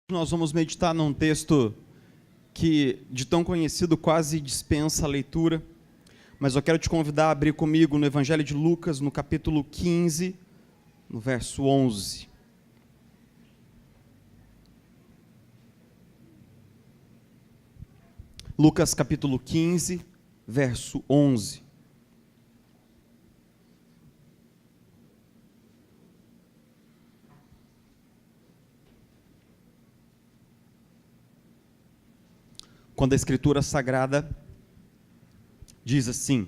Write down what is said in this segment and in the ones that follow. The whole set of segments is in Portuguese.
Nós vamos meditar num texto que, de tão conhecido, quase dispensa a leitura, mas eu quero te convidar a abrir comigo no Evangelho de Lucas, no capítulo 15, no verso 11. Lucas, capítulo 15, verso 11. Quando a Escritura Sagrada diz assim: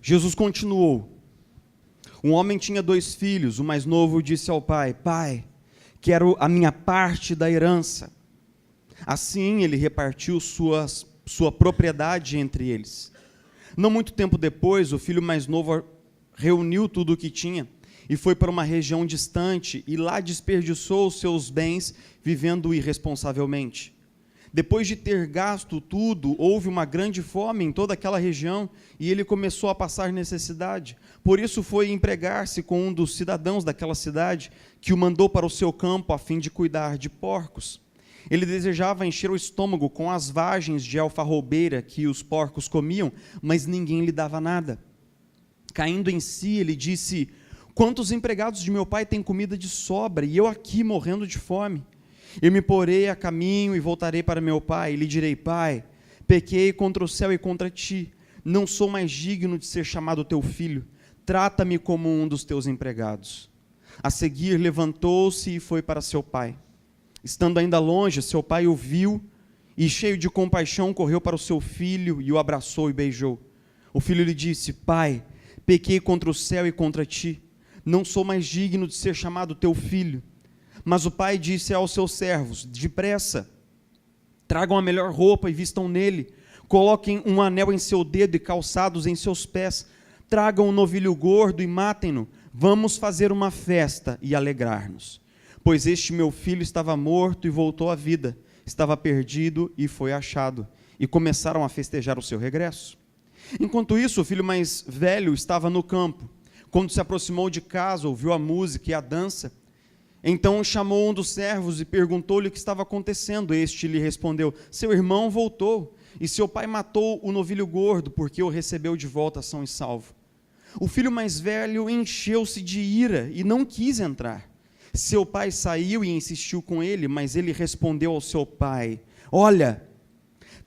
Jesus continuou: um homem tinha 2 filhos, o mais novo disse ao pai: Pai, quero a minha parte da herança. Assim ele repartiu sua propriedade entre eles. Não muito tempo depois, o filho mais novo reuniu tudo o que tinha e foi para uma região distante e lá desperdiçou os seus bens vivendo irresponsavelmente. Depois de ter gasto tudo, houve uma grande fome em toda aquela região e ele começou a passar necessidade. Por isso foi empregar-se com um dos cidadãos daquela cidade, que o mandou para o seu campo a fim de cuidar de porcos. Ele desejava encher o estômago com as vagens de alfarrobeira que os porcos comiam, mas ninguém lhe dava nada. Caindo em si, ele disse: Quantos empregados de meu pai têm comida de sobra e eu aqui morrendo de fome? Eu me porei a caminho e voltarei para meu pai, e lhe direi: Pai, pequei contra o céu e contra ti, não sou mais digno de ser chamado teu filho, trata-me como um dos teus empregados. A seguir levantou-se e foi para seu pai. Estando ainda longe, seu pai o viu, e cheio de compaixão correu para o seu filho, e o abraçou e beijou. O filho lhe disse: Pai, pequei contra o céu e contra ti, não sou mais digno de ser chamado teu filho. Mas o pai disse aos seus servos: Depressa, tragam a melhor roupa e vistam nele, coloquem um anel em seu dedo e calçados em seus pés, tragam um novilho gordo e matem-no, vamos fazer uma festa e alegrar-nos. Pois este meu filho estava morto e voltou à vida, estava perdido e foi achado. E começaram a festejar o seu regresso. Enquanto isso, o filho mais velho estava no campo. Quando se aproximou de casa, ouviu a música e a dança. Então chamou um dos servos e perguntou-lhe o que estava acontecendo. Este lhe respondeu: Seu irmão voltou, e seu pai matou o novilho gordo, porque o recebeu de volta são e salvo. O filho mais velho encheu-se de ira e não quis entrar. Seu pai saiu e insistiu com ele, mas ele respondeu ao seu pai: Olha,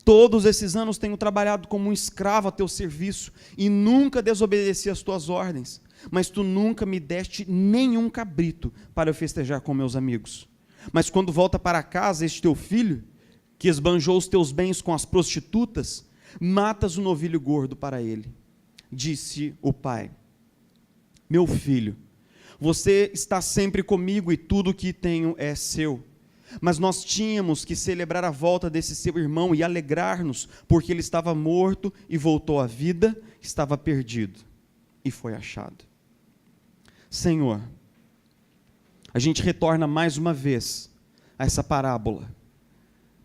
todos esses anos tenho trabalhado como um escravo a teu serviço e nunca desobedeci às tuas ordens. Mas tu nunca me deste nenhum cabrito para eu festejar com meus amigos. Mas quando volta para casa este teu filho, que esbanjou os teus bens com as prostitutas, matas o novilho gordo para ele. Disse o pai: Meu filho, você está sempre comigo e tudo o que tenho é seu. Mas nós tínhamos que celebrar a volta desse seu irmão e alegrar-nos, porque ele estava morto e voltou à vida, estava perdido e foi achado. Senhor, a gente retorna mais uma vez a essa parábola.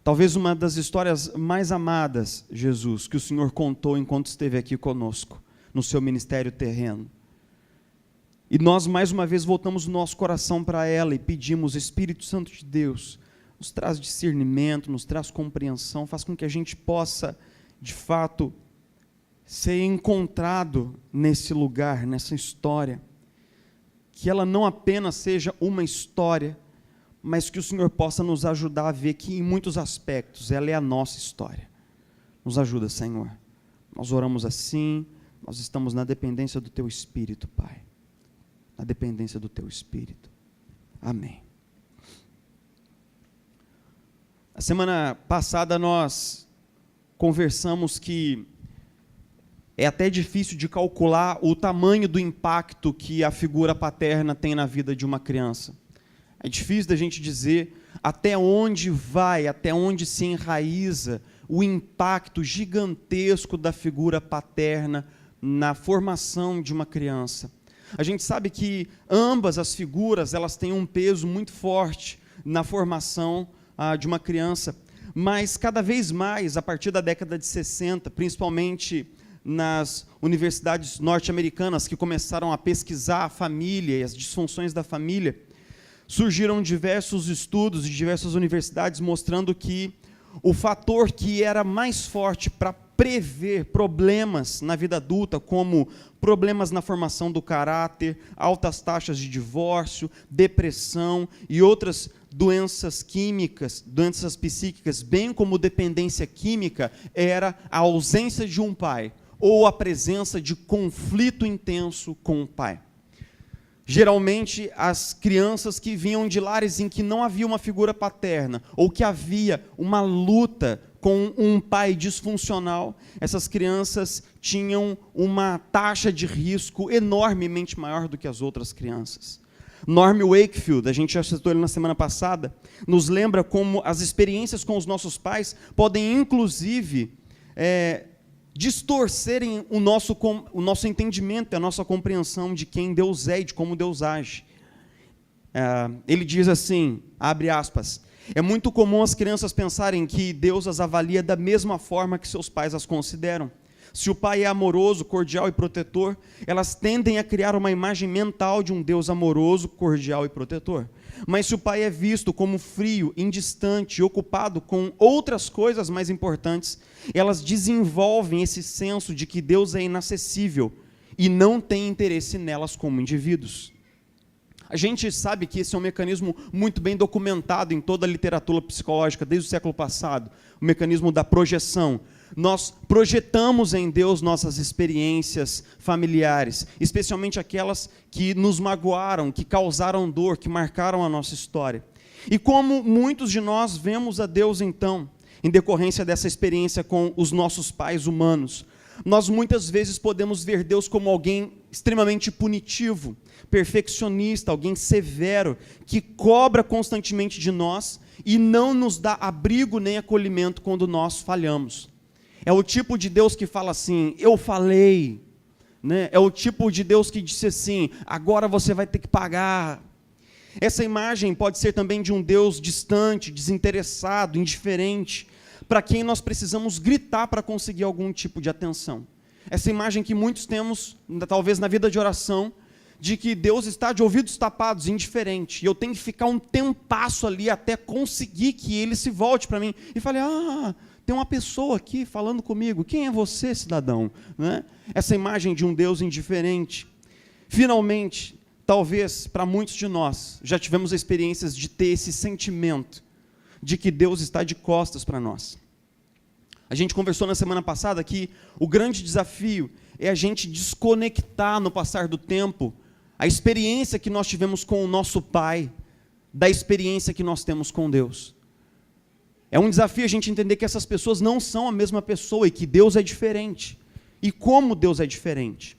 Talvez uma das histórias mais amadas, Jesus, que o Senhor contou enquanto esteve aqui conosco, no seu ministério terreno. E nós mais uma vez voltamos o nosso coração para ela e pedimos: Espírito Santo de Deus, nos traz discernimento, nos traz compreensão, faz com que a gente possa, de fato, ser encontrado nesse lugar, nessa história. Que ela não apenas seja uma história, mas que o Senhor possa nos ajudar a ver que em muitos aspectos ela é a nossa história. Nos ajuda, Senhor. Nós oramos assim, nós estamos na dependência do Teu Espírito, Pai. Na dependência do Teu Espírito. Amém. A semana passada nós conversamos que é até difícil de calcular o tamanho do impacto que a figura paterna tem na vida de uma criança. É difícil da gente dizer até onde vai, até onde se enraiza o impacto gigantesco da figura paterna na formação de uma criança. A gente sabe que ambas as figuras, elas têm um peso muito forte na formação de uma criança, mas cada vez mais, a partir da década de 60, principalmente nas universidades norte-americanas que começaram a pesquisar a família e as disfunções da família, surgiram diversos estudos de diversas universidades mostrando que o fator que era mais forte para prever problemas na vida adulta, como problemas na formação do caráter, altas taxas de divórcio, depressão e outras doenças químicas, doenças psíquicas, bem como dependência química, era a ausência de um pai ou a presença de conflito intenso com o pai. Geralmente, as crianças que vinham de lares em que não havia uma figura paterna, ou que havia uma luta com um pai disfuncional, essas crianças tinham uma taxa de risco enormemente maior do que as outras crianças. Norm Wakefield, a gente já citou ele na semana passada, nos lembra como as experiências com os nossos pais podem, inclusive, distorcerem o nosso entendimento, a nossa compreensão de quem Deus é e de como Deus age. Ele diz assim, abre aspas, é muito comum as crianças pensarem que Deus as avalia da mesma forma que seus pais as consideram. Se o pai é amoroso, cordial e protetor, elas tendem a criar uma imagem mental de um Deus amoroso, cordial e protetor. Mas se o pai é visto como frio, indistante e ocupado com outras coisas mais importantes, elas desenvolvem esse senso de que Deus é inacessível e não tem interesse nelas como indivíduos. A gente sabe que esse é um mecanismo muito bem documentado em toda a literatura psicológica desde o século passado, o mecanismo da projeção. Nós projetamos em Deus nossas experiências familiares, especialmente aquelas que nos magoaram, que causaram dor, que marcaram a nossa história. E como muitos de nós vemos a Deus então, em decorrência dessa experiência com os nossos pais humanos, nós muitas vezes podemos ver Deus como alguém extremamente punitivo, perfeccionista, alguém severo, que cobra constantemente de nós e não nos dá abrigo nem acolhimento quando nós falhamos. É o tipo de Deus que fala assim, eu falei, né? É o tipo de Deus que disse assim, agora você vai ter que pagar. Essa imagem pode ser também de um Deus distante, desinteressado, indiferente, para quem nós precisamos gritar para conseguir algum tipo de atenção. Essa imagem que muitos temos, talvez na vida de oração, de que Deus está de ouvidos tapados, indiferente, e eu tenho que ficar um tempasso ali até conseguir que Ele se volte para mim, e fale, tem uma pessoa aqui falando comigo, quem é você, cidadão? Né? Essa imagem de um Deus indiferente. Finalmente, talvez para muitos de nós, já tivemos experiências de ter esse sentimento, de que Deus está de costas para nós. A gente conversou na semana passada que o grande desafio é a gente desconectar no passar do tempo a experiência que nós tivemos com o nosso Pai, da experiência que nós temos com Deus. É um desafio a gente entender que essas pessoas não são a mesma pessoa e que Deus é diferente. E como Deus é diferente.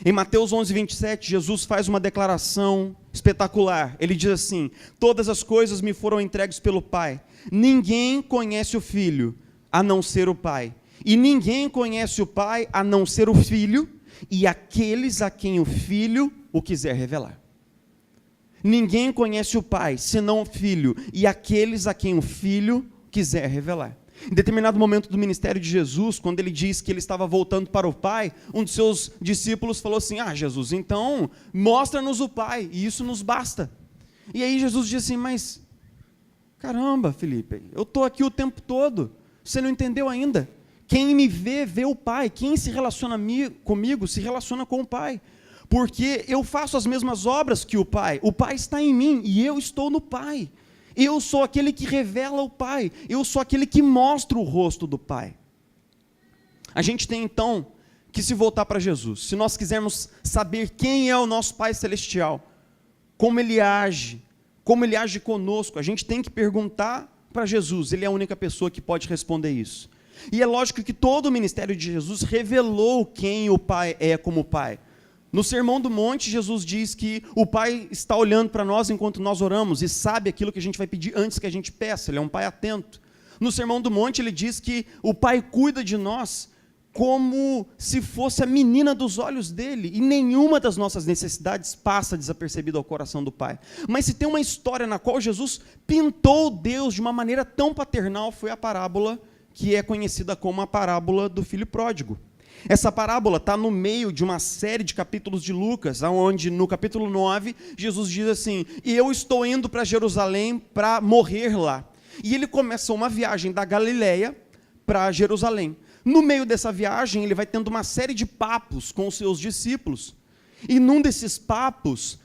Em Mateus 11, 27, Jesus faz uma declaração espetacular. Ele diz assim, todas as coisas me foram entregues pelo Pai. Ninguém conhece o Filho, a não ser o Pai. E ninguém conhece o Pai, a não ser o Filho, e aqueles a quem o Filho o quiser revelar. Ninguém conhece o Pai, senão o Filho, e aqueles a quem o Filho quiser revelar. Em determinado momento do ministério de Jesus, quando ele diz que ele estava voltando para o Pai, um dos seus discípulos falou assim, Jesus, então mostra-nos o Pai, e isso nos basta. E aí Jesus disse assim, mas, caramba, Felipe, eu estou aqui o tempo todo, você não entendeu ainda? Quem me vê, vê o Pai, quem se relaciona comigo, se relaciona com o Pai. Porque eu faço as mesmas obras que o Pai está em mim e eu estou no Pai. Eu sou aquele que revela o Pai, eu sou aquele que mostra o rosto do Pai. A gente tem então que se voltar para Jesus. Se nós quisermos saber quem é o nosso Pai Celestial, como Ele age conosco, a gente tem que perguntar para Jesus, Ele é a única pessoa que pode responder isso. E é lógico que todo o ministério de Jesus revelou quem o Pai é como Pai. No Sermão do Monte, Jesus diz que o Pai está olhando para nós enquanto nós oramos e sabe aquilo que a gente vai pedir antes que a gente peça, Ele é um Pai atento. No Sermão do Monte, Ele diz que o Pai cuida de nós como se fosse a menina dos olhos dEle, e nenhuma das nossas necessidades passa desapercebida ao coração do Pai. Mas se tem uma história na qual Jesus pintou Deus de uma maneira tão paternal, foi a parábola que é conhecida como a parábola do filho pródigo. Essa parábola está no meio de uma série de capítulos de Lucas, onde no capítulo 9, Jesus diz assim: e eu estou indo para Jerusalém para morrer lá. E ele começa uma viagem da Galileia para Jerusalém. No meio dessa viagem, ele vai tendo uma série de papos com os seus discípulos. E num desses papos,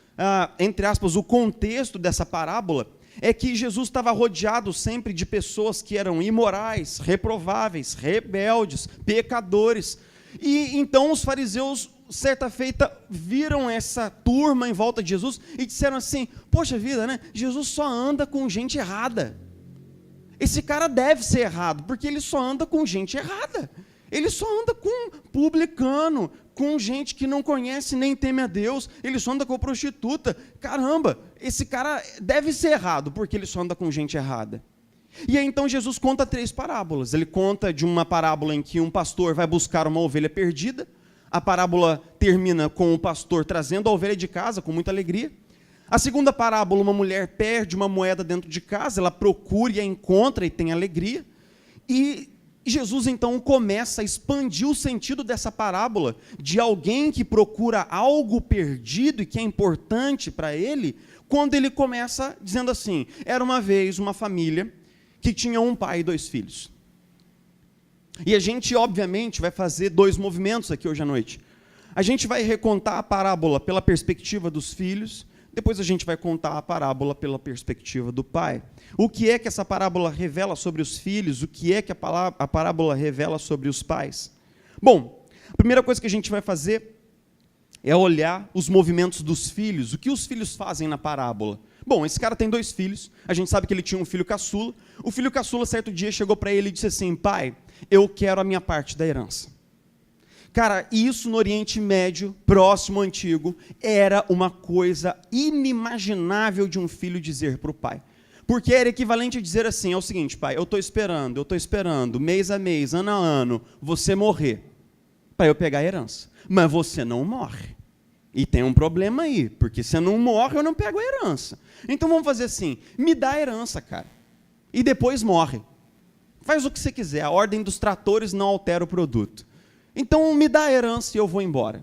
entre aspas, o contexto dessa parábola, é que Jesus estava rodeado sempre de pessoas que eram imorais, reprováveis, rebeldes, pecadores. E então os fariseus, certa feita, viram essa turma em volta de Jesus e disseram assim: poxa vida, né? Jesus só anda com gente errada. Esse cara deve ser errado, porque ele só anda com gente errada. Ele só anda com publicano, com gente que não conhece nem teme a Deus. Ele só anda com prostituta. Caramba, esse cara deve ser errado, porque ele só anda com gente errada. E aí então Jesus conta 3 parábolas. Ele conta de uma parábola em que um pastor vai buscar uma ovelha perdida. A parábola termina com o pastor trazendo a ovelha de casa com muita alegria. A segunda parábola, uma mulher perde uma moeda dentro de casa, ela procura e a encontra e tem alegria. E Jesus então começa a expandir o sentido dessa parábola, de alguém que procura algo perdido e que é importante para ele, quando ele começa dizendo assim: era uma vez uma família que tinha um pai e 2 filhos. E a gente, obviamente, vai fazer 2 movimentos aqui hoje à noite. A gente vai recontar a parábola pela perspectiva dos filhos, depois a gente vai contar a parábola pela perspectiva do pai. O que é que essa parábola revela sobre os filhos? O que é que a parábola revela sobre os pais? Bom, a primeira coisa que a gente vai fazer é olhar os movimentos dos filhos. O que os filhos fazem na parábola? Bom, esse cara tem 2 filhos. A gente sabe que ele tinha um filho caçula. O filho caçula, certo dia, chegou para ele e disse assim: pai, eu quero a minha parte da herança. Cara, isso no Oriente Médio, próximo, antigo, era uma coisa inimaginável de um filho dizer para o pai. Porque era equivalente a dizer assim: é o seguinte, pai, eu estou esperando, mês a mês, ano a ano, você morrer, para eu pegar a herança. Mas você não morre. E tem um problema aí, porque você não morre, eu não pego a herança. Então vamos fazer assim: me dá a herança, cara, e depois morre. Faz o que você quiser, a ordem dos tratores não altera o produto. Então me dá a herança e eu vou embora.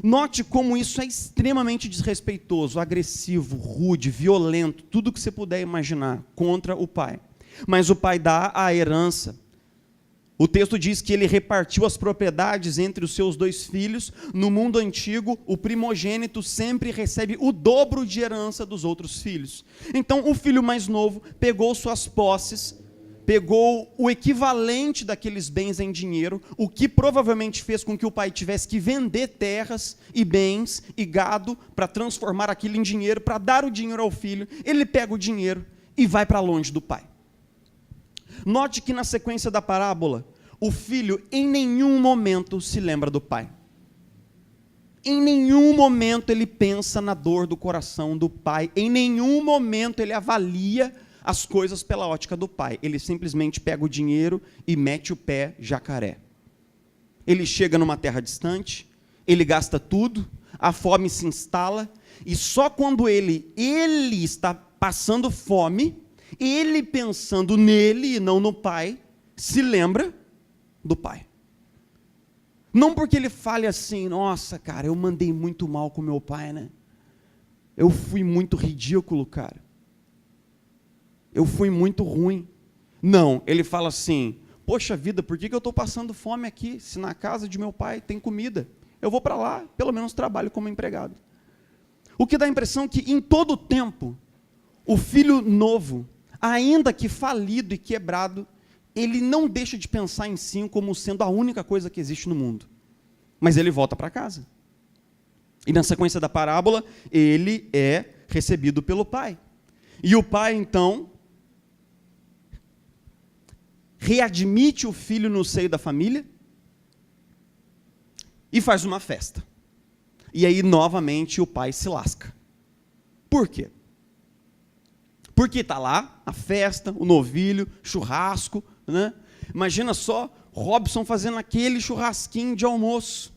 Note como isso é extremamente desrespeitoso, agressivo, rude, violento, tudo que você puder imaginar contra o pai. Mas o pai dá a herança. O texto diz que ele repartiu as propriedades entre os seus 2 filhos. No mundo antigo, o primogênito sempre recebe o dobro de herança dos outros filhos. Então o filho mais novo pegou suas posses, pegou o equivalente daqueles bens em dinheiro, o que provavelmente fez com que o pai tivesse que vender terras e bens e gado para transformar aquilo em dinheiro, para dar o dinheiro ao filho. Ele pega o dinheiro e vai para longe do pai. Note que na sequência da parábola, o filho em nenhum momento se lembra do pai. Em nenhum momento ele pensa na dor do coração do pai, em nenhum momento ele avalia as coisas pela ótica do pai. Ele simplesmente pega o dinheiro e mete o pé jacaré. Ele chega numa terra distante, ele gasta tudo, a fome se instala, e só quando ele está passando fome, ele pensando nele e não no pai, se lembra do pai. Não porque ele fale assim: nossa, cara, eu mandei muito mal com meu pai, né? Eu fui muito ridículo, cara. Eu fui muito ruim. Não, ele fala assim: poxa vida, por que eu estou passando fome aqui, se na casa de meu pai tem comida? Eu vou para lá, pelo menos trabalho como empregado. O que dá a impressão que em todo o tempo, o filho novo, ainda que falido e quebrado, ele não deixa de pensar em si como sendo a única coisa que existe no mundo. Mas ele volta para casa. E na sequência da parábola, ele é recebido pelo pai. E o pai, então, readmite o filho no seio da família e faz uma festa. E aí, novamente, o pai se lasca. Por quê? Porque está lá a festa, o novilho, churrasco, né? Imagina só Robson fazendo aquele churrasquinho de almoço,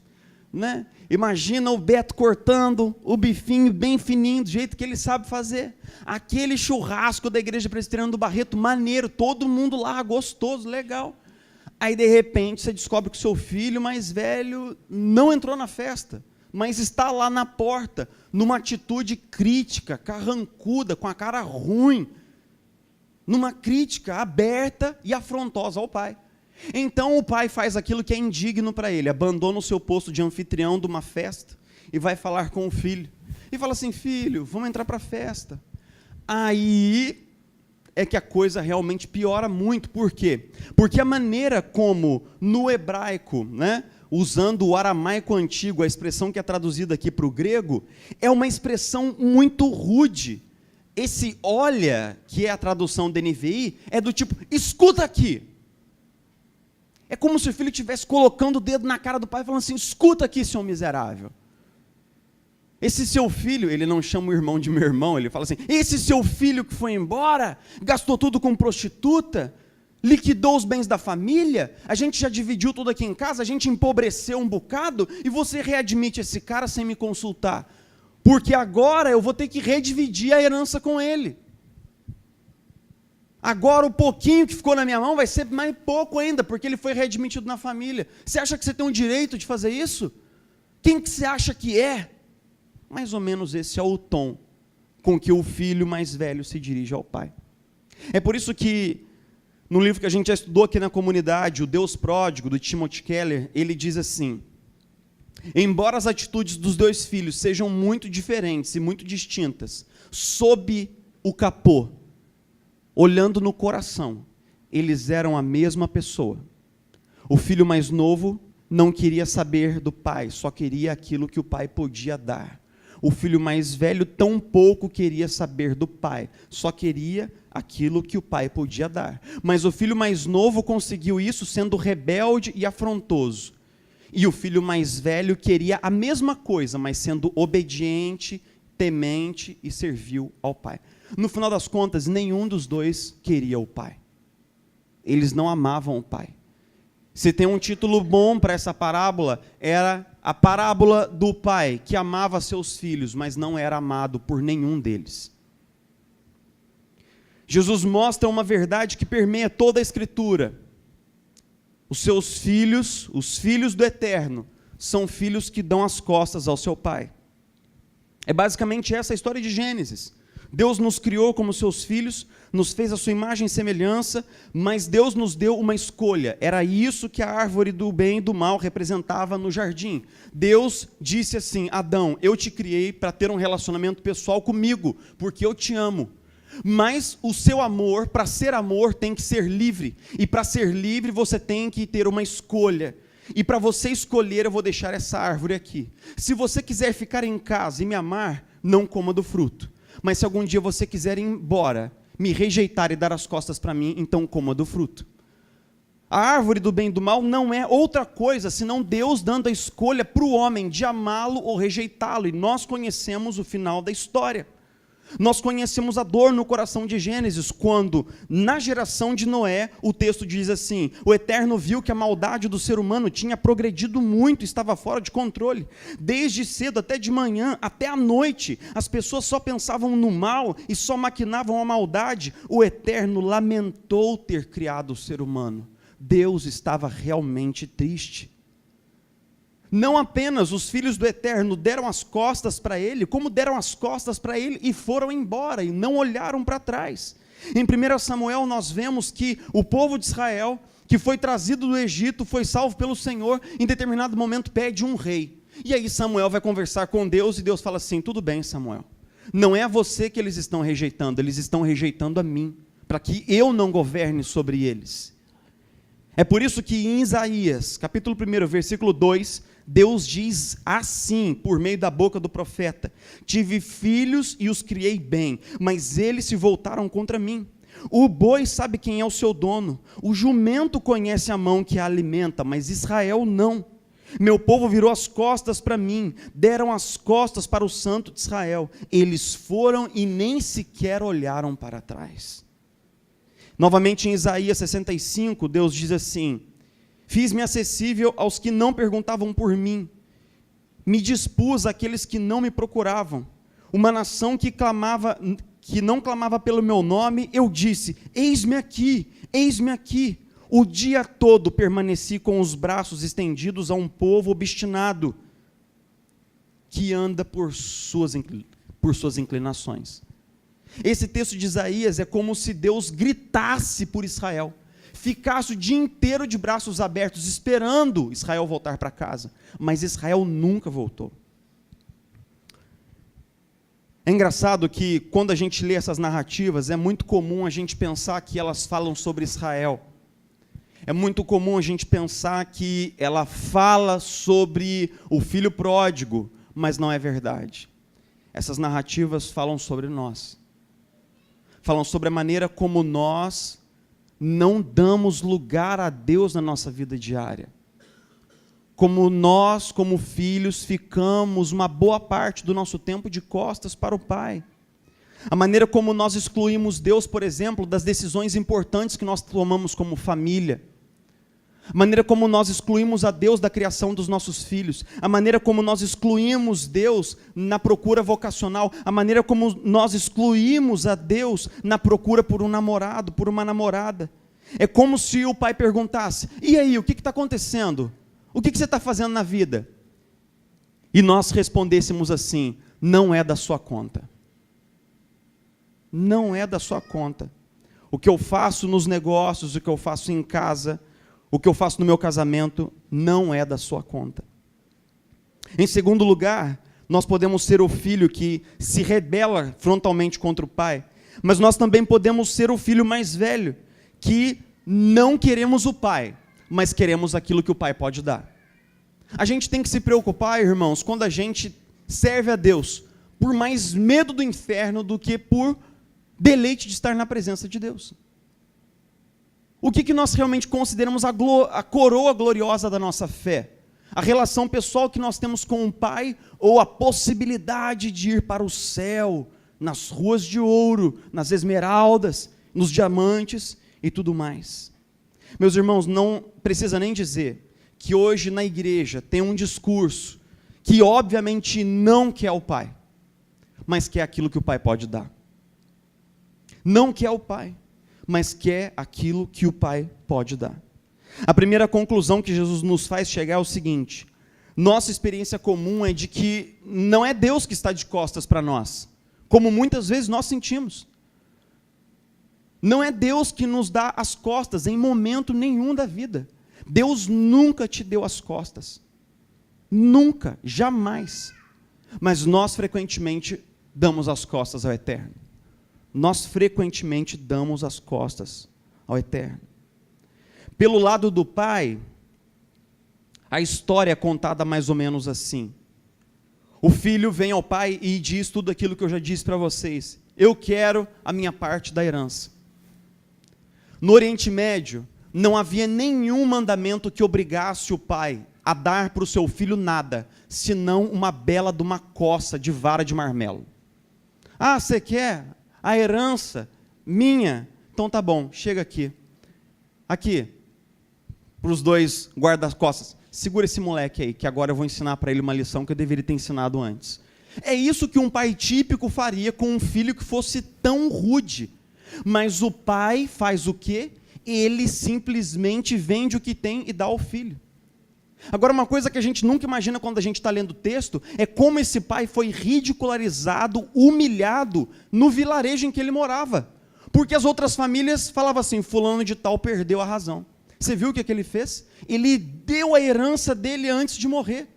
né? Imagina o Beto cortando o bifinho bem fininho, do jeito que ele sabe fazer. Aquele churrasco da Igreja Presbiteriana do Barreto, maneiro, todo mundo lá, gostoso, legal. Aí, de repente, você descobre que o seu filho mais velho não entrou na festa, mas está lá na porta, numa atitude crítica, carrancuda, com a cara ruim, numa crítica aberta e afrontosa ao pai. Então o pai faz aquilo que é indigno para ele, abandona o seu posto de anfitrião de uma festa e vai falar com o filho. E fala assim: filho, vamos entrar para a festa. Aí é que a coisa realmente piora muito. Por quê? Porque a maneira como no hebraico, né, usando o aramaico antigo, a expressão que é traduzida aqui para o grego, é uma expressão muito rude. Esse olha, que é a tradução da NVI, é do tipo: escuta aqui. É como se o filho estivesse colocando o dedo na cara do pai, falando assim: escuta aqui, seu miserável. Esse seu filho, ele não chama o irmão de meu irmão, ele fala assim: esse seu filho que foi embora, gastou tudo com prostituta, liquidou os bens da família, a gente já dividiu tudo aqui em casa, a gente empobreceu um bocado, e você readmite esse cara sem me consultar, porque agora eu vou ter que redividir a herança com ele. Agora o pouquinho que ficou na minha mão vai ser mais pouco ainda, porque ele foi readmitido na família. Você acha que você tem o direito de fazer isso? Quem que você acha que é? Mais ou menos esse é o tom com que o filho mais velho se dirige ao pai. É por isso que, no livro que a gente já estudou aqui na comunidade, O Deus Pródigo, do Timothy Keller, ele diz assim: embora as atitudes dos dois filhos sejam muito diferentes e muito distintas, sob o capô, olhando no coração, eles eram a mesma pessoa. O filho mais novo não queria saber do pai, só queria aquilo que o pai podia dar. O filho mais velho tampouco queria saber do pai, só queria aquilo que o pai podia dar. Mas o filho mais novo conseguiu isso sendo rebelde e afrontoso. E o filho mais velho queria a mesma coisa, mas sendo obediente, temente e servil ao pai. No final das contas, nenhum dos dois queria o pai. Eles não amavam o pai. Se tem um título bom para essa parábola, era a parábola do pai que amava seus filhos, mas não era amado por nenhum deles. Jesus mostra uma verdade que permeia toda a Escritura. Os seus filhos, os filhos do Eterno, são filhos que dão as costas ao seu pai. É basicamente essa a história de Gênesis. Deus nos criou como seus filhos, nos fez a sua imagem e semelhança, mas Deus nos deu uma escolha. Era isso que a árvore do bem e do mal representava no jardim. Deus disse assim: Adão, eu te criei para ter um relacionamento pessoal comigo, porque eu te amo. Mas o seu amor, para ser amor, tem que ser livre. E para ser livre, você tem que ter uma escolha. E para você escolher, eu vou deixar essa árvore aqui. Se você quiser ficar em casa e me amar, não coma do fruto. Mas se algum dia você quiser ir embora, me rejeitar e dar as costas para mim, então coma do fruto. A árvore do bem e do mal não é outra coisa, senão Deus dando a escolha para o homem de amá-lo ou rejeitá-lo. E nós conhecemos o final da história. Nós conhecemos a dor no coração de Gênesis, quando, na geração de Noé, o texto diz assim: o Eterno viu que a maldade do ser humano tinha progredido muito, estava fora de controle. Desde cedo até de manhã, até à noite, as pessoas só pensavam no mal e só maquinavam a maldade. O Eterno lamentou ter criado o ser humano. Deus estava realmente triste. Não apenas os filhos do Eterno deram as costas para ele, como deram as costas para ele e foram embora, e não olharam para trás. Em 1 Samuel nós vemos que o povo de Israel, que foi trazido do Egito, foi salvo pelo Senhor, em determinado momento pede um rei. E aí Samuel vai conversar com Deus, e Deus fala assim: tudo bem, Samuel, não é a você que eles estão estão rejeitando a mim, para que eu não governe sobre eles. É por isso que em Isaías, capítulo 1, versículo 2, Deus diz assim, por meio da boca do profeta: tive filhos e os criei bem, mas eles se voltaram contra mim. O boi sabe quem é o seu dono, o jumento conhece a mão que a alimenta, mas Israel não. Meu povo virou as costas para mim, deram as costas para o santo de Israel. Eles foram e nem sequer olharam para trás. Novamente em Isaías 65, Deus diz assim: fiz-me acessível aos que não perguntavam por mim, me dispus àqueles que não me procuravam. Uma nação que não clamava pelo meu nome, eu disse: eis-me aqui, eis-me aqui. o dia todo permaneci com os braços estendidos a um povo obstinado, que anda por suas inclinações. Esse texto de Isaías é como se Deus gritasse por Israel, ficasse o dia inteiro de braços abertos, esperando Israel voltar para casa, mas Israel nunca voltou. É engraçado que, quando a gente lê essas narrativas, é muito comum a gente pensar que elas falam sobre Israel. É muito comum a gente pensar que ela fala sobre o filho pródigo, mas não é verdade. Essas narrativas falam sobre nós. Falam sobre a maneira como nós não damos lugar a Deus na nossa vida diária. Como nós, como filhos, ficamos uma boa parte do nosso tempo de costas para o Pai. A maneira como nós excluímos Deus, por exemplo, das decisões importantes que nós tomamos como família. A maneira como nós excluímos a Deus da criação dos nossos filhos. A maneira como nós excluímos Deus na procura vocacional. A maneira como nós excluímos a Deus na procura por um namorado, por uma namorada. É como se o pai perguntasse: e aí, o que está acontecendo? O que você está fazendo na vida? E nós respondêssemos assim: não é da sua conta. Não é da sua conta. O que eu faço nos negócios, o que eu faço em casa, o que eu faço no meu casamento, não é da sua conta. Em segundo lugar, nós podemos ser o filho que se rebela frontalmente contra o pai, mas nós também podemos ser o filho mais velho, que não queremos o pai, mas queremos aquilo que o pai pode dar. A gente tem que se preocupar, irmãos, quando a gente serve a Deus, por mais medo do inferno do que por deleite de estar na presença de Deus. O que nós realmente consideramos a coroa gloriosa da nossa fé? A relação pessoal que nós temos com o Pai, ou a possibilidade de ir para o céu, nas ruas de ouro, nas esmeraldas, nos diamantes e tudo mais. Meus irmãos, não precisa nem dizer que hoje na igreja tem um discurso que obviamente não quer o Pai, mas quer aquilo que o Pai pode dar. Não quer o Pai, mas quer aquilo que o Pai pode dar. A primeira conclusão que Jesus nos faz chegar é o seguinte: nossa experiência comum é de que não é Deus que está de costas para nós, como muitas vezes nós sentimos. Não é Deus que nos dá as costas em momento nenhum da vida. Deus nunca te deu as costas. Nunca, jamais. Mas nós frequentemente damos as costas ao Eterno. Nós frequentemente damos as costas ao Eterno. Pelo lado do Pai, a história é contada mais ou menos assim. O filho vem ao pai e diz tudo aquilo que eu já disse para vocês: eu quero a minha parte da herança. No Oriente Médio, não havia nenhum mandamento que obrigasse o pai a dar para o seu filho nada, senão uma bela de uma coça de vara de marmelo. Ah, você quer a herança minha? Então tá bom, chega aqui. Aqui, para os dois guarda-costas, segura esse moleque aí, que agora eu vou ensinar para ele uma lição que eu deveria ter ensinado antes. É isso que um pai típico faria com um filho que fosse tão rude. Mas o pai faz o quê? Ele simplesmente vende o que tem e dá ao filho. Agora, uma coisa que a gente nunca imagina quando a gente está lendo o texto, é como esse pai foi ridicularizado, humilhado, no vilarejo em que ele morava. Porque as outras famílias falavam assim: fulano de tal perdeu a razão. Você viu o que ele fez? Ele deu a herança dele antes de morrer.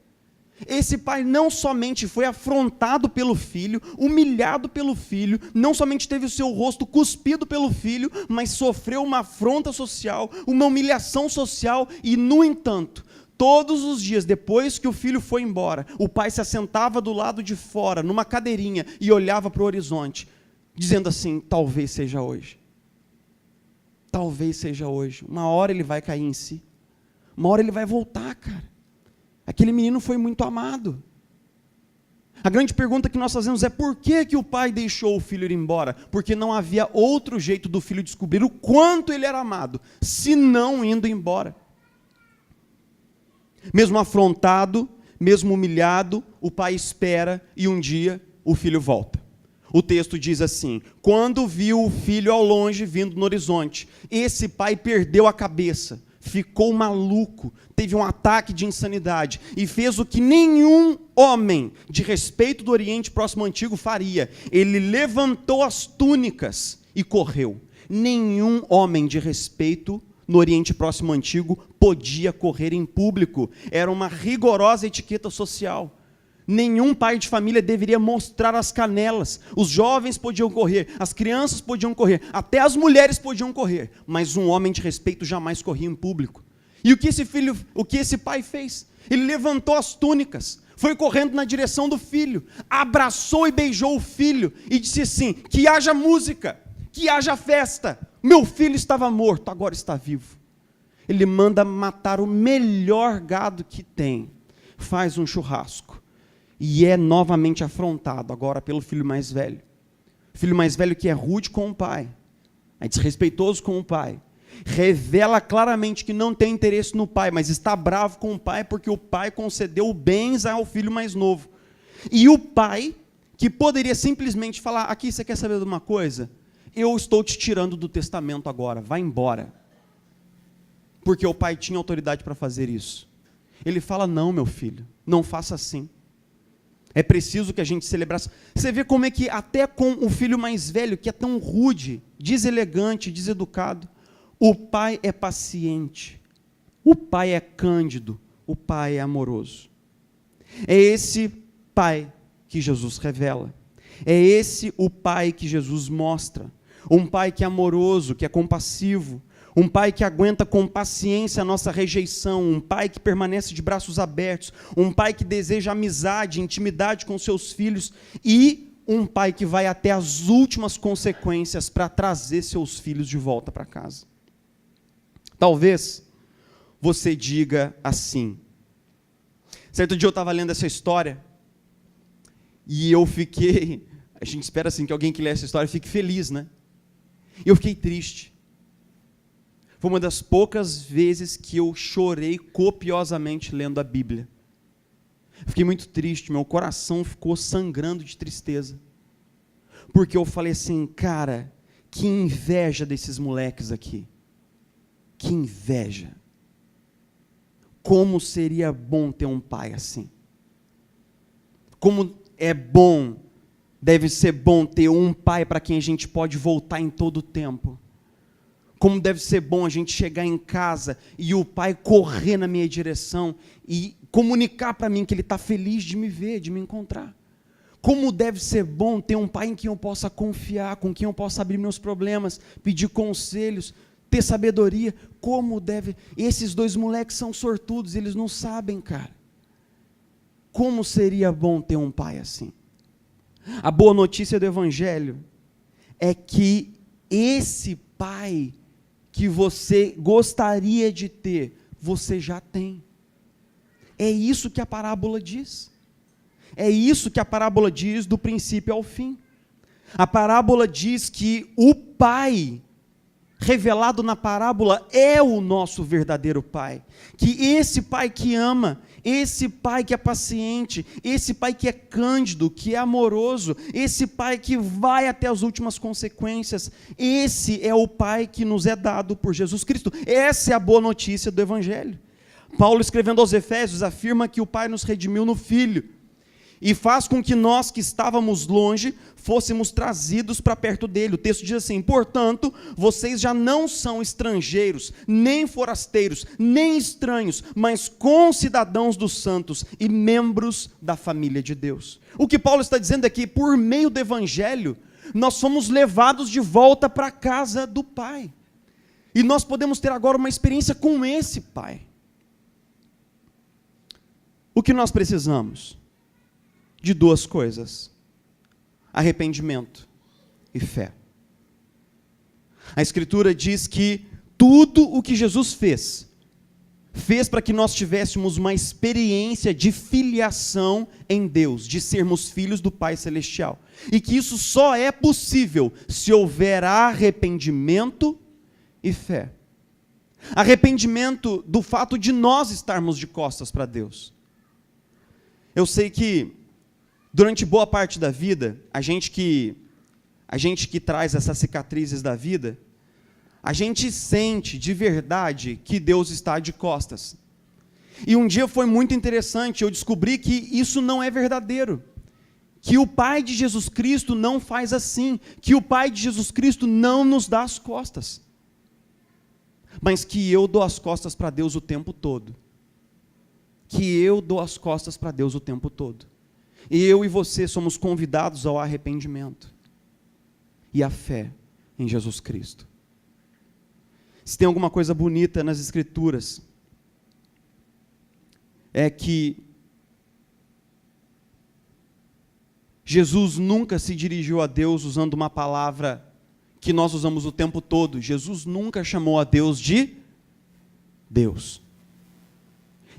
Esse pai não somente foi afrontado pelo filho, humilhado pelo filho, não somente teve o seu rosto cuspido pelo filho, mas sofreu uma afronta social, uma humilhação social, e, no entanto, todos os dias, depois que o filho foi embora, o pai se assentava do lado de fora, numa cadeirinha, e olhava para o horizonte, dizendo assim: talvez seja hoje. Talvez seja hoje. Uma hora ele vai cair em si. Uma hora ele vai voltar, cara. Aquele menino foi muito amado. A grande pergunta que nós fazemos é: por que o pai deixou o filho ir embora? Porque não havia outro jeito do filho descobrir o quanto ele era amado, senão indo embora. Mesmo afrontado, mesmo humilhado, o pai espera e um dia o filho volta. O texto diz assim: quando viu o filho ao longe vindo no horizonte, esse pai perdeu a cabeça, ficou maluco, teve um ataque de insanidade e fez o que nenhum homem de respeito do Oriente Próximo Antigo faria. Ele levantou as túnicas e correu. Nenhum homem de respeito no Oriente Próximo Antigo podia correr em público. Era uma rigorosa etiqueta social. Nenhum pai de família deveria mostrar as canelas. Os jovens podiam correr, as crianças podiam correr, até as mulheres podiam correr, mas um homem de respeito jamais corria em público. E o que esse pai fez? Ele levantou as túnicas, foi correndo na direção do filho, abraçou e beijou o filho e disse assim: que haja música, que haja festa. Meu filho estava morto, agora está vivo. Ele manda matar o melhor gado que tem, faz um churrasco. E é novamente afrontado, agora pelo filho mais velho. O filho mais velho que é rude com o pai, é desrespeitoso com o pai. Revela claramente que não tem interesse no pai, mas está bravo com o pai porque o pai concedeu bens ao filho mais novo. E o pai, que poderia simplesmente falar: aqui, você quer saber de uma coisa? Eu estou te tirando do testamento agora, vai embora. Porque o pai tinha autoridade para fazer isso. Ele fala: não, meu filho, não faça assim. É preciso que a gente celebrasse. Você vê como é que até com o filho mais velho, que é tão rude, deselegante, deseducado, o pai é paciente, o pai é cândido, o pai é amoroso. É esse pai que Jesus revela. É esse o pai que Jesus mostra. Um pai que é amoroso, que é compassivo, um pai que aguenta com paciência a nossa rejeição, um pai que permanece de braços abertos, um pai que deseja amizade, intimidade com seus filhos e um pai que vai até as últimas consequências para trazer seus filhos de volta para casa. Talvez você diga assim. Certo dia eu estava lendo essa história e eu fiquei, a gente espera assim que alguém que lê essa história fique feliz, né? E eu fiquei triste. Foi uma das poucas vezes que eu chorei copiosamente lendo a Bíblia. Fiquei muito triste, meu coração ficou sangrando de tristeza. Porque eu falei assim: cara, que inveja desses moleques aqui. Que inveja. Como seria bom ter um pai assim. Como é bom, deve ser bom ter um pai para quem a gente pode voltar em todo o tempo. Como deve ser bom a gente chegar em casa e o pai correr na minha direção e comunicar para mim que ele está feliz de me ver, de me encontrar. Como deve ser bom ter um pai em quem eu possa confiar, com quem eu possa abrir meus problemas, pedir conselhos, ter sabedoria. Como deve... Esses dois moleques são sortudos, eles não sabem, cara. Como seria bom ter um pai assim? A boa notícia do Evangelho é que esse pai que você gostaria de ter, você já tem. É isso que a parábola diz. É isso que a parábola diz do princípio ao fim. A parábola diz que o pai revelado na parábola é o nosso verdadeiro pai. Que esse pai que ama, esse pai que é paciente, esse pai que é cândido, que é amoroso, esse pai que vai até as últimas consequências, esse é o pai que nos é dado por Jesus Cristo. Essa é a boa notícia do Evangelho. Paulo, escrevendo aos Efésios, afirma que o pai nos redimiu no Filho e faz com que nós que estávamos longe fôssemos trazidos para perto dele. O texto diz assim: portanto, vocês já não são estrangeiros, nem forasteiros, nem estranhos, mas concidadãos dos santos e membros da família de Deus. O que Paulo está dizendo é que, por meio do Evangelho, nós somos levados de volta para a casa do Pai. E nós podemos ter agora uma experiência com esse Pai. O que nós precisamos? De duas coisas: arrependimento e fé. A Escritura diz que tudo o que Jesus fez para que nós tivéssemos uma experiência de filiação em Deus, de sermos filhos do Pai Celestial. E que isso só é possível se houver arrependimento e fé. Arrependimento do fato de nós estarmos de costas para Deus. Eu sei que durante boa parte da vida, a gente que a gente que traz essas cicatrizes da vida, a gente sente de verdade que Deus está de costas. E um dia foi muito interessante, eu descobri que isso não é verdadeiro. Que o Pai de Jesus Cristo não faz assim, que o Pai de Jesus Cristo não nos dá as costas. Mas que eu dou as costas para Deus o tempo todo. Que eu dou as costas para Deus o tempo todo. E eu e você somos convidados ao arrependimento e à fé em Jesus Cristo. Se tem alguma coisa bonita nas Escrituras, é que Jesus nunca se dirigiu a Deus usando uma palavra que nós usamos o tempo todo. Jesus nunca chamou a Deus de Deus.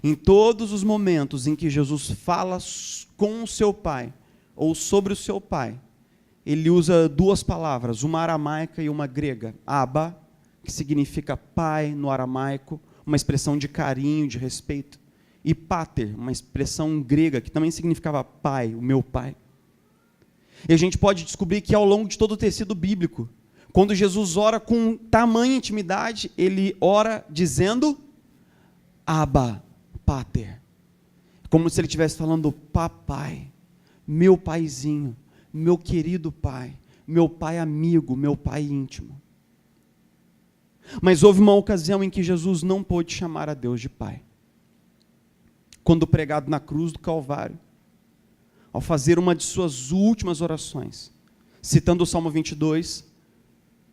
Em todos os momentos em que Jesus fala com o seu Pai, ou sobre o seu Pai, ele usa duas palavras, uma aramaica e uma grega. Abba, que significa pai no aramaico, uma expressão de carinho, de respeito. E pater, uma expressão grega, que também significava pai, o meu pai. E a gente pode descobrir que ao longo de todo o tecido bíblico, quando Jesus ora com tamanha intimidade, ele ora dizendo, Abba, pater. Como se ele estivesse falando, papai, meu paizinho, meu querido pai, meu pai amigo, meu pai íntimo. Mas houve uma ocasião em que Jesus não pôde chamar a Deus de pai. Quando pregado na cruz do Calvário, ao fazer uma de suas últimas orações, citando o Salmo 22,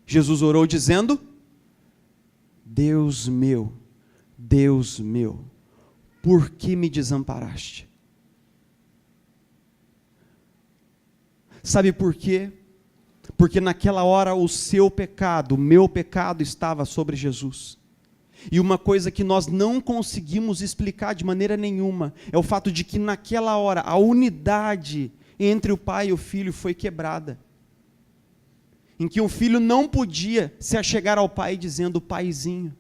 Jesus orou dizendo, Deus meu, por que me desamparaste? Sabe por quê? Porque naquela hora o seu pecado, o meu pecado estava sobre Jesus. E uma coisa que nós não conseguimos explicar de maneira nenhuma, é o fato de que naquela hora a unidade entre o pai e o filho foi quebrada. Em que o filho não podia se achegar ao pai dizendo, paizinho.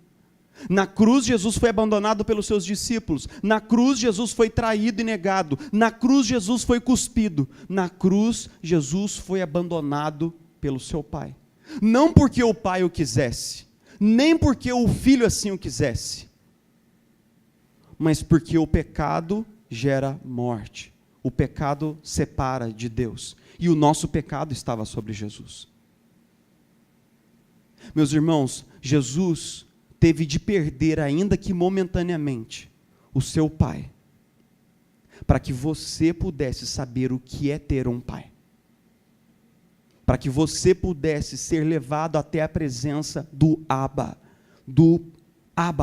Na cruz, Jesus foi abandonado pelos seus discípulos. Na cruz, Jesus foi traído e negado. Na cruz, Jesus foi cuspido. Na cruz, Jesus foi abandonado pelo seu pai. Não porque o pai o quisesse, nem porque o filho assim o quisesse, mas porque o pecado gera morte. O pecado separa de Deus. E o nosso pecado estava sobre Jesus. Meus irmãos, Jesus teve de perder, ainda que momentaneamente, o seu pai, para que você pudesse saber o que é ter um pai. Para que você pudesse ser levado até a presença do Abba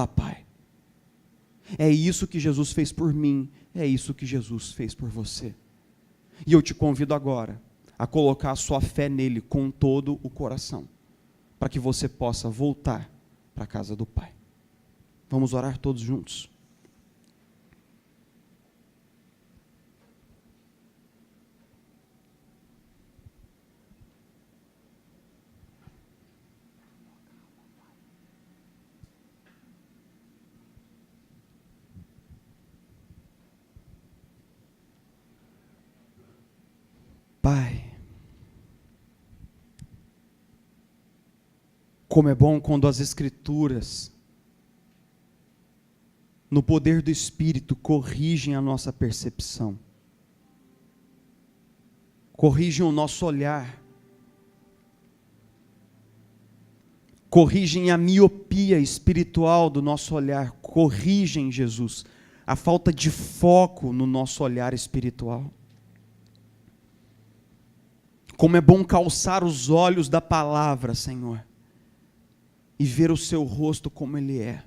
Pai. É isso que Jesus fez por mim, é isso que Jesus fez por você. E eu te convido agora a colocar a sua fé nele com todo o coração, para que você possa voltar para a casa do Pai. Vamos orar todos juntos. Pai, como é bom quando as Escrituras, no poder do Espírito, corrigem a nossa percepção, corrigem o nosso olhar, corrigem a miopia espiritual do nosso olhar, corrigem, Jesus, a falta de foco no nosso olhar espiritual. Como é bom calçar os olhos da palavra, Senhor, e ver o seu rosto como ele é.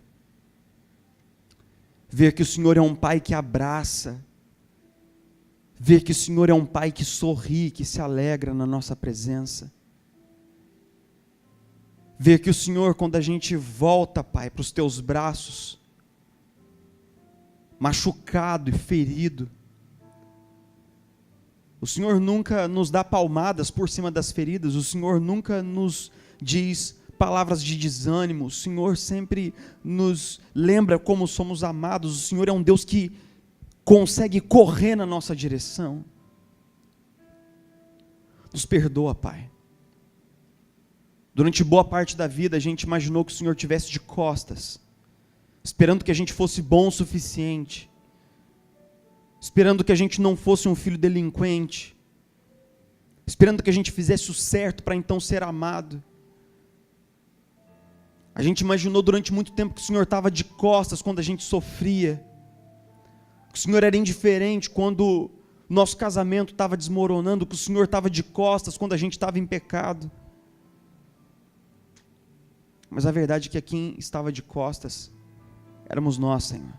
Ver que o Senhor é um Pai que abraça, ver que o Senhor é um Pai que sorri, que se alegra na nossa presença. Ver que o Senhor, quando a gente volta, Pai, para os teus braços, machucado e ferido, o Senhor nunca nos dá palmadas por cima das feridas, o Senhor nunca nos diz palavras de desânimo, o Senhor sempre nos lembra como somos amados, o Senhor é um Deus que consegue correr na nossa direção. Nos perdoa, Pai, Durante boa parte da vida, a gente imaginou que o Senhor tivesse de costas, esperando que a gente fosse bom o suficiente, esperando que a gente não fosse um filho delinquente, esperando que a gente fizesse o certo para então ser amado. A gente imaginou durante muito tempo que o Senhor estava de costas quando a gente sofria, que o Senhor era indiferente quando nosso casamento estava desmoronando, que o Senhor estava de costas quando a gente estava em pecado. Mas a verdade é que quem estava de costas éramos nós, Senhor.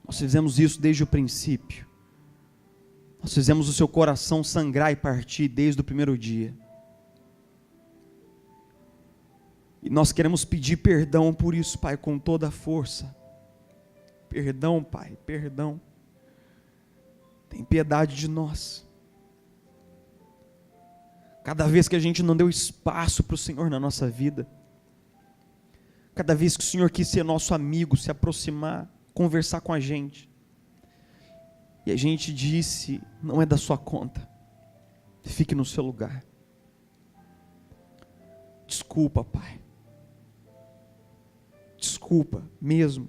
Nós fizemos isso desde o princípio. Nós fizemos o seu coração sangrar e partir desde o primeiro dia. E nós queremos pedir perdão por isso, Pai, com toda a força. Perdão, Pai, perdão. Tem piedade de nós. Cada vez que a gente não deu espaço para o Senhor na nossa vida, cada vez que o Senhor quis ser nosso amigo, se aproximar, conversar com a gente, e a gente disse, não é da sua conta, fique no seu lugar. Desculpa, Pai. Desculpa, mesmo.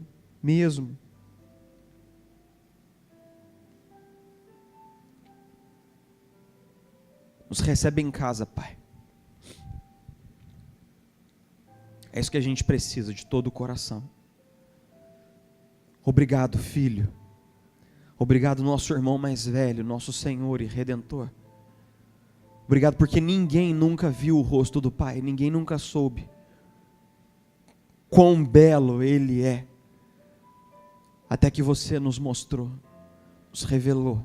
Nos recebe em casa, Pai. É isso que a gente precisa de todo o coração. Obrigado, Filho. Obrigado, nosso irmão mais velho, nosso Senhor e Redentor. Obrigado porque ninguém nunca viu o rosto do Pai, ninguém nunca soube quão belo Ele é, até que você nos mostrou, nos revelou.